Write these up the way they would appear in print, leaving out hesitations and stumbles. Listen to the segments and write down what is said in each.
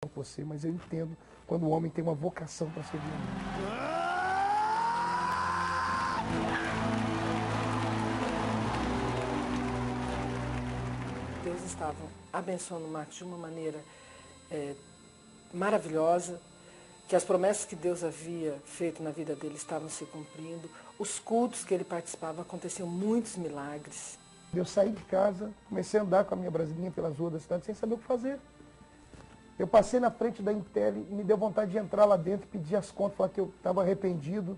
você, mas eu entendo quando o homem tem uma vocação para servir a Deus. Deus estava abençoando o Marcos de uma maneira maravilhosa, que as promessas que Deus havia feito na vida dele estavam se cumprindo, os cultos que ele participava aconteciam muitos milagres. Eu saí de casa, comecei a andar com a minha brasilinha pelas ruas da cidade sem saber o que fazer. Eu passei na frente da Intel e me deu vontade de entrar lá dentro, pedir as contas, falar que eu estava arrependido.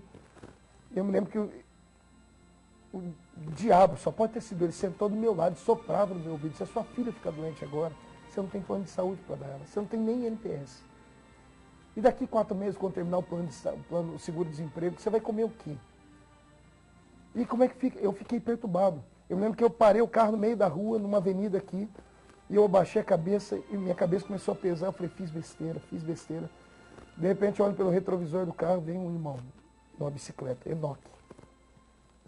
Eu me lembro que o diabo, só pode ter sido ele, sentou do meu lado e soprava no meu ouvido: se a sua filha ficar doente agora, você não tem plano de saúde para dar ela, você não tem nem NPS. E daqui 4 meses, quando terminar o seguro-desemprego, você vai comer o quê? E como é que fica? Eu fiquei perturbado. Eu me lembro que eu parei o carro no meio da rua, numa avenida aqui, e eu abaixei a cabeça e minha cabeça começou a pesar. Eu falei: fiz besteira, fiz besteira. De repente, eu olho pelo retrovisor do carro, vem um irmão numa bicicleta, Enoque.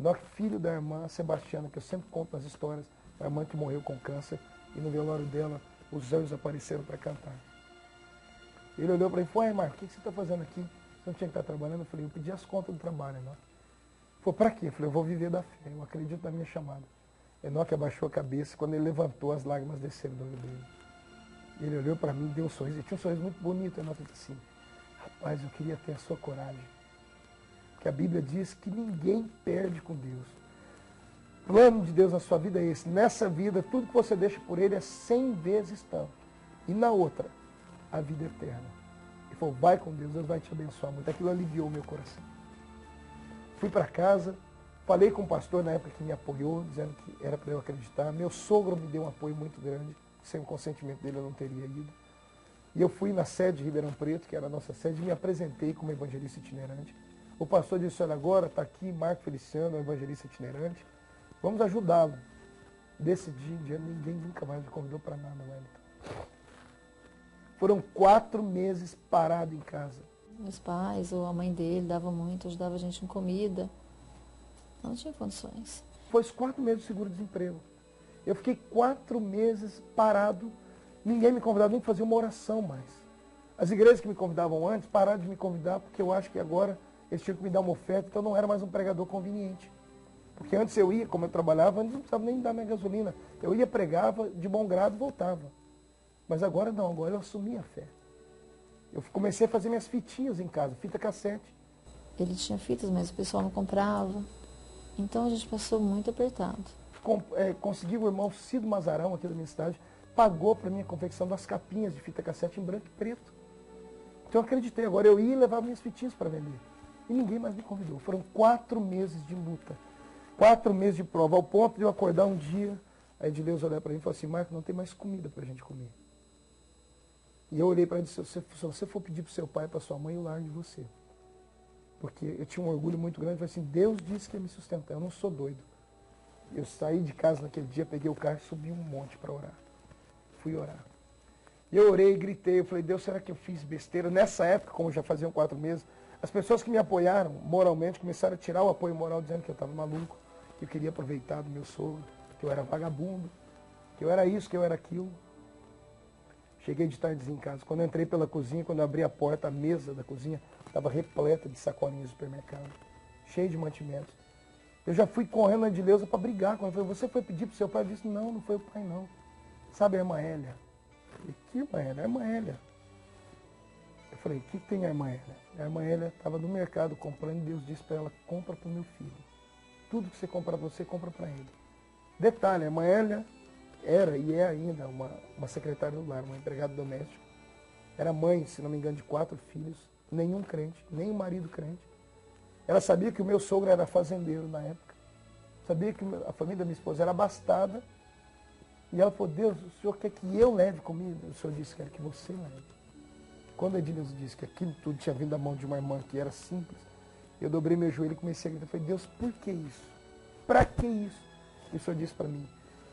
Enoque, filho da irmã Sebastiana, que eu sempre conto nas histórias, a irmã que morreu com câncer, e no velório dela, os anjos apareceram para cantar. Ele olhou para mim e falou: Marcos, o que você está fazendo aqui? Você não tinha que estar trabalhando? Eu falei: eu pedi as contas do trabalho, Enoque. Ele falou: para quê? Eu falei: eu vou viver da fé, eu acredito na minha chamada. Enoque abaixou a cabeça e quando ele levantou, as lágrimas desceram do olho dele. Ele olhou para mim e deu um sorriso. Ele tinha um sorriso muito bonito. Enoque disse assim: rapaz, eu queria ter a sua coragem. Porque a Bíblia diz que ninguém perde com Deus. O plano de Deus na sua vida é esse. Nessa vida, tudo que você deixa por Ele é 100 vezes tanto. E na outra, a vida eterna. Ele falou: vai com Deus, Deus vai te abençoar muito. Aquilo aliviou o meu coração. Fui para casa, falei com o pastor na época que me apoiou, dizendo que era para eu acreditar. Meu sogro me deu um apoio muito grande. Sem o consentimento dele eu não teria ido. E eu fui na sede de Ribeirão Preto, que era a nossa sede, e me apresentei como evangelista itinerante. O pastor disse: olha, agora está aqui Marco Feliciano, evangelista itinerante. Vamos ajudá-lo. Desse dia em dia, ninguém nunca mais me convidou para nada, Wellington. Foram 4 meses parado em casa. Meus pais ou a mãe dele dava muito, ajudava a gente com comida. Não tinha condições. Foi os 4 meses de seguro-desemprego. Eu fiquei 4 meses parado. Ninguém me convidava nem para fazer uma oração mais. As igrejas que me convidavam antes pararam de me convidar porque eu acho que agora eles tinham que me dar uma oferta, então eu não era mais um pregador conveniente. Porque antes eu ia, como eu trabalhava, antes não precisava nem me dar minha gasolina. Eu ia, pregava, de bom grado e voltava. Mas agora não, agora eu assumi a fé. Eu comecei a fazer minhas fitinhas em casa, fita cassete. Ele tinha fitas, mas o pessoal não comprava. Então a gente passou muito apertado. Consegui o irmão Cido Mazarão, aqui da minha cidade, pagou para mim a confecção das capinhas de fita cassete em branco e preto. Então eu acreditei, agora eu ia e levava minhas fitinhas para vender. E ninguém mais me convidou. Foram 4 meses de luta, 4 meses de prova, ao ponto de eu acordar um dia, a Edileuza olhar para mim e falar assim: Marco, não tem mais comida para a gente comer. E eu olhei para ele e disse: se você for pedir para o seu pai e para sua mãe, eu largo de você. Porque eu tinha um orgulho muito grande. Eu falei assim: Deus disse que ia me sustentar, eu não sou doido. Eu saí de casa naquele dia, peguei o carro e subi um monte para orar. Fui orar. E eu orei e gritei, eu falei: Deus, será que eu fiz besteira? Nessa época, como já faziam 4 meses, as pessoas que me apoiaram moralmente começaram a tirar o apoio moral, dizendo que eu estava maluco, que eu queria aproveitar do meu sogro, que eu era vagabundo, que eu era isso, que eu era aquilo. Cheguei de tardezinho em casa. Quando eu entrei pela cozinha, quando eu abri a porta, a mesa da cozinha estava repleta de sacolinhas de supermercado, cheia de mantimentos. Eu já fui correndo na Edileuza para brigar. Quando eu falei: você foi pedir para o seu pai? Eu disse: não, não foi o pai não. Sabe a irmã Hélia? Eu falei: que irmã Hélia? A irmã Hélia. Eu falei: o que tem a irmã Hélia? A irmã Hélia estava no mercado comprando e Deus disse para ela: compra para o meu filho. Tudo que você comprar para você, compra para ele. Detalhe, a irmã Hélia era e é ainda uma secretária do lar, uma empregada doméstica. Era mãe, se não me engano, de 4 filhos, nenhum crente, nem um marido crente. Ela sabia que o meu sogro era fazendeiro na época. Sabia que a família da minha esposa era abastada. E ela falou: Deus, o senhor quer que eu leve comida? O senhor disse que quer que você leve. Quando a Edileuza disse que aquilo tudo tinha vindo da mão de uma irmã que era simples, eu dobrei meu joelho e comecei a gritar. Eu falei: Deus, por que isso? Para que isso? E o senhor disse para mim: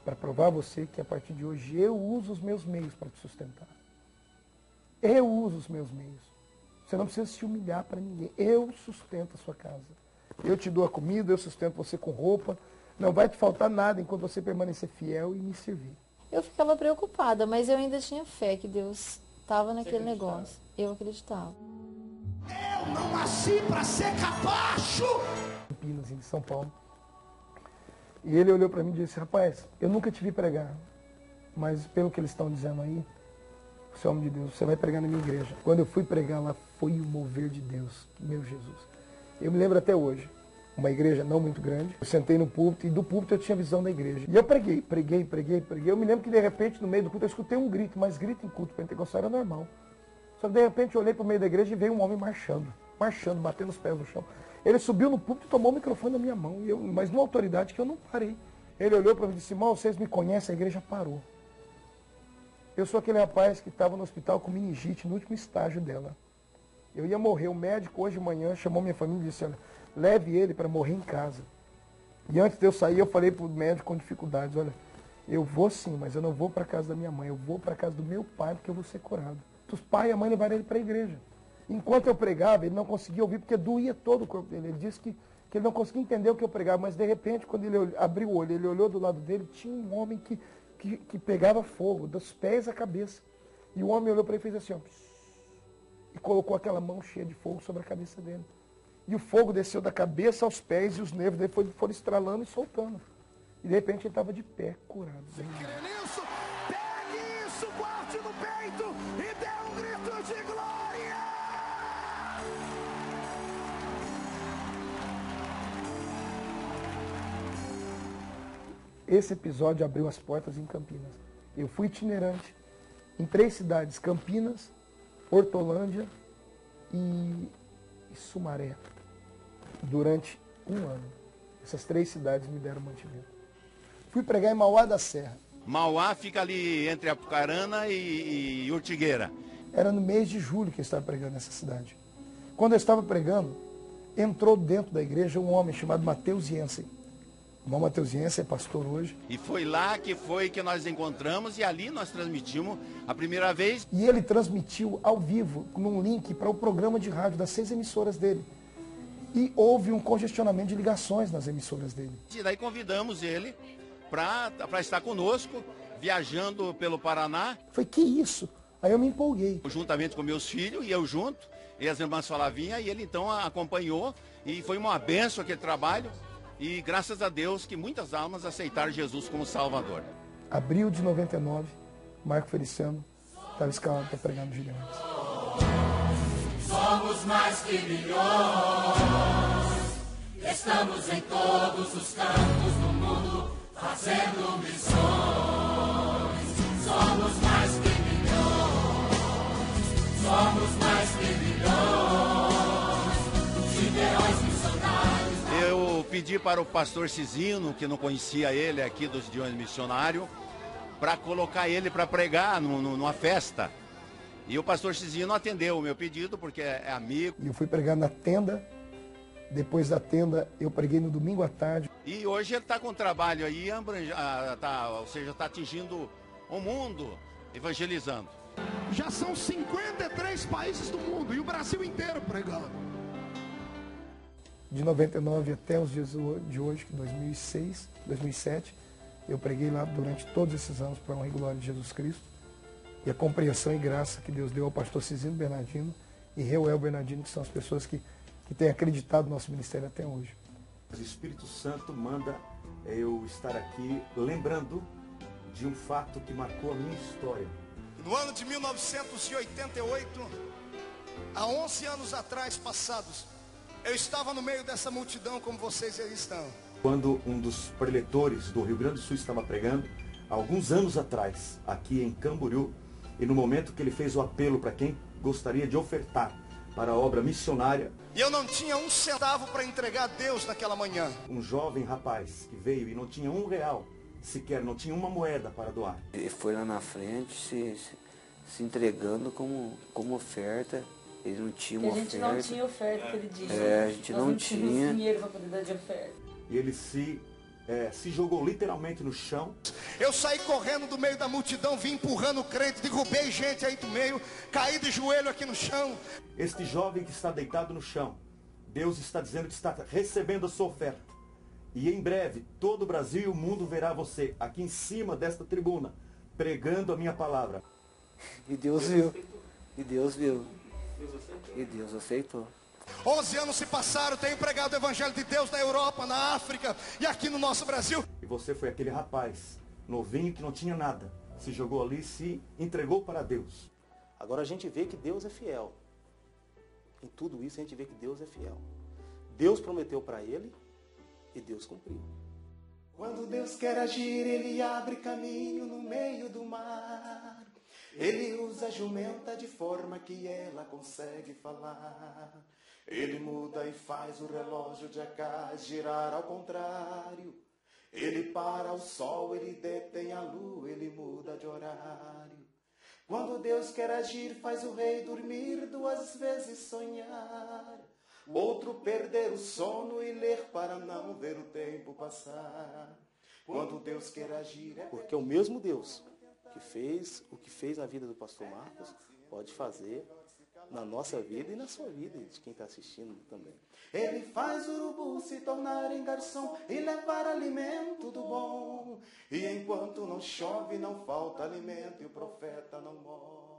para provar a você que a partir de hoje eu uso os meus meios para te sustentar. Eu uso os meus meios. Você não precisa se humilhar para ninguém. Eu sustento a sua casa. Eu te dou a comida, eu sustento você com roupa. Não vai te faltar nada enquanto você permanecer fiel e me servir. Eu ficava preocupada, mas eu ainda tinha fé que Deus estava naquele negócio. Eu acreditava. Eu não nasci para ser capacho! Campinas, em São Paulo. E ele olhou para mim e disse, rapaz, eu nunca te vi pregar, mas pelo que eles estão dizendo aí, você é homem de Deus, você vai pregar na minha igreja. Quando eu fui pregar lá, foi o mover de Deus, meu Jesus. Eu me lembro até hoje, uma igreja não muito grande, eu sentei no púlpito e do púlpito eu tinha visão da igreja. E eu preguei. Eu me lembro que de repente no meio do culto eu escutei um grito, mas grito em culto pentecostal era normal. Só que de repente eu olhei para o meio da igreja e veio um homem marchando, batendo os pés no chão. Ele subiu no púlpito e tomou o microfone da minha mão, mas numa autoridade que eu não parei. Ele olhou para mim e disse, irmão, vocês me conhecem, a igreja parou. Eu sou aquele rapaz que estava no hospital com meningite no último estágio dela. Eu ia morrer, o médico hoje de manhã chamou minha família e disse, olha, leve ele para morrer em casa. E antes de eu sair, eu falei para o médico com dificuldades, olha, eu vou sim, mas eu não vou para a casa da minha mãe, eu vou para a casa do meu pai, porque eu vou ser curado. Os pais e a mãe levaram ele para a igreja. Enquanto eu pregava, ele não conseguia ouvir, porque doía todo o corpo dele. Ele disse que ele não conseguia entender o que eu pregava, mas de repente, quando ele abriu o olho, ele olhou do lado dele, tinha um homem que pegava fogo, dos pés à cabeça. E o homem olhou para ele e fez assim, ó, e colocou aquela mão cheia de fogo sobre a cabeça dele. E o fogo desceu da cabeça aos pés e os nervos dele foram estralando e soltando. E de repente ele estava de pé, curado. Isso, pegue isso, guarde no peito e dê um grito de glória! Esse episódio abriu as portas em Campinas. Eu fui itinerante em 3 cidades, Campinas, Hortolândia e Sumaré, durante 1 ano. Essas 3 cidades me deram mantimento. Fui pregar em Mauá da Serra. Mauá fica ali entre Apucarana e Ortigueira. Era no mês de julho que eu estava pregando nessa cidade. Quando eu estava pregando, entrou dentro da igreja um homem chamado Mateus Jensen. O irmão Mateus Jensen é pastor hoje. E foi lá que nós encontramos e ali nós transmitimos a primeira vez. E ele transmitiu ao vivo, num link para o programa de rádio das 6 emissoras dele. E houve um congestionamento de ligações nas emissoras dele. E daí convidamos ele para estar conosco, viajando pelo Paraná. Foi que isso? Aí eu me empolguei. Juntamente com meus filhos, e eu junto, e as irmãs Falavinha, e ele então acompanhou, e foi uma bênção aquele trabalho. E graças a Deus que muitas almas aceitaram Jesus como Salvador. Abril de 99, Marco Feliciano estava escalado para pregar no Gilead. Somos mais que milhões, estamos em todos os cantos do mundo, fazendo missões. Somos mais que milhões, somos mais que milhões, Gideões missionários. Eu pedi para o pastor Cizino, que não conhecia ele aqui dos Gideões Missionários, para colocar ele para pregar numa festa. E o pastor Cizino atendeu o meu pedido, porque é amigo. E eu fui pregar na tenda. Depois da tenda, eu preguei no domingo à tarde. E hoje ele está com um trabalho aí, ou seja, está atingindo o mundo, evangelizando. Já são 53 países do mundo e o Brasil inteiro pregando. De 99 até os dias de hoje, 2006, 2007, eu preguei lá durante todos esses anos para a honra e glória de Jesus Cristo. E a compreensão e graça que Deus deu ao pastor Cizino Bernardino e Reuel Bernardino, que são as pessoas que têm acreditado no nosso ministério até hoje. O Espírito Santo manda eu estar aqui lembrando de um fato que marcou a minha história. No ano de 1988, há 11 anos atrás passados, eu estava no meio dessa multidão como vocês aí estão. Quando um dos preletores do Rio Grande do Sul estava pregando, há alguns anos atrás, aqui em Camboriú, e no momento que ele fez o apelo para quem gostaria de ofertar para a obra missionária. E eu não tinha um centavo para entregar a Deus naquela manhã. Um jovem rapaz que veio e não tinha R$1 sequer, não tinha uma moeda para doar. Ele foi lá na frente se entregando como oferta. Ele não tinha uma oferta. A gente não tinha oferta aquele dia. A gente não tinha dinheiro para poder dar de oferta. E ele se jogou literalmente no chão. Eu saí correndo do meio da multidão, vim empurrando o crente, derrubei gente aí do meio, caí de joelho aqui no chão. Este jovem que está deitado no chão, Deus está dizendo que está recebendo a sua oferta. E em breve, todo o Brasil e o mundo verá você aqui em cima desta tribuna, pregando a minha palavra. E Deus viu. E Deus viu. E Deus aceitou. 11 anos se passaram, tenho pregado o Evangelho de Deus na Europa, na África e aqui no nosso Brasil. E você foi aquele rapaz, novinho, que não tinha nada. Se jogou ali e se entregou para Deus. Agora a gente vê que Deus é fiel. Em tudo isso a gente vê que Deus é fiel. Deus prometeu para ele e Deus cumpriu. Quando Deus quer agir, Ele abre caminho no meio do mar. Ele usa a jumenta de forma que ela consegue falar. Ele muda e faz o relógio de Acás girar ao contrário. Ele para o sol, Ele detém a lua, Ele muda de horário. Quando Deus quer agir, faz o rei dormir, 2 vezes sonhar. Outro perder o sono e ler para não ver o tempo passar. Quando Deus quer agir... Porque o mesmo Deus que fez o que fez na vida do pastor Marcos, pode fazer na nossa vida e na sua vida, de quem está assistindo também. Ele faz o urubu se tornar em garçom e levar alimento do bom. E enquanto não chove, não falta alimento e o profeta não morre.